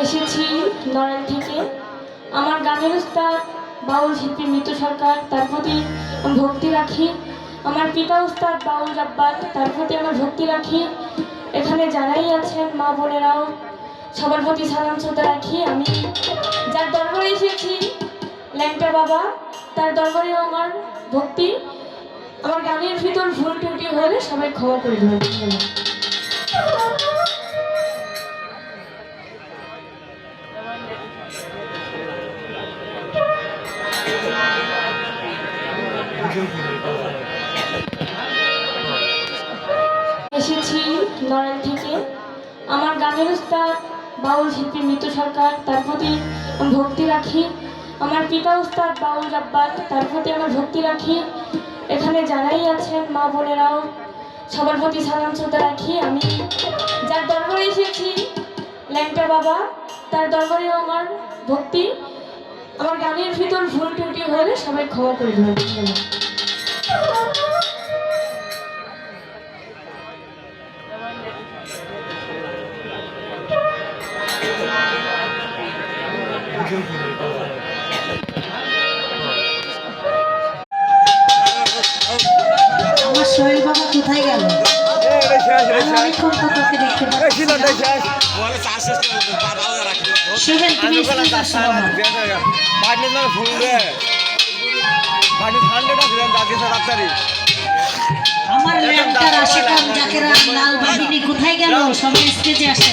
এসেছি নড়াইল থেকে। আমার গানের উস্তাদ বাউল শিল্পী মিতু সরকার, তার প্রতি আমি ভক্তি রাখি। আমার পিতা উস্তাদ বাউল জাব্বার, তার প্রতি আমার ভক্তি রাখি। এখানে যারাই আছেন মা বোনেরাও, সবার প্রতি সালাম শ্রদ্ধা রাখি। আমি যার দরবারে এসেছি ল্যাংটা বাবা, তার দরবারেও আমার ভক্তি। আমার গানের ভিতর ভুল ত্রুটি হলে সবাই ক্ষমা করে দেবেন। এসেছি নড়াইল থেকে। আমার গানের উস্তাদ বাউল শিল্পী মিতু সরকার, তার প্রতি আমি ভক্তি রাখি। আমার পিতা উস্তাদ বাউল জাব্বার, তার প্রতি আমার ভক্তি রাখি। এখানে যারাই আছেন মা বোনেরাও, সবার প্রতি সালাম শ্রদ্ধা রাখি। আমি যার দরবারে এসেছি ল্যাংটা বাবা, তার দরবারেও আমার ভক্তি। আমার গানের ভিতর ভুল ত্রুটি হলে সবাই ক্ষমা করে দেবেন। আমার সোহেল বাবা কোথায় গেল? অনেকক্ষণ তো তোকে দেখতে পাচ্ছি না। সোহেল, তুমি স্কুলে আসো বাবা। আমার ল্যাংটার আশিকান জাকের লাল বাহিনী কোথায় গেল? সবাই স্টেজে আসে।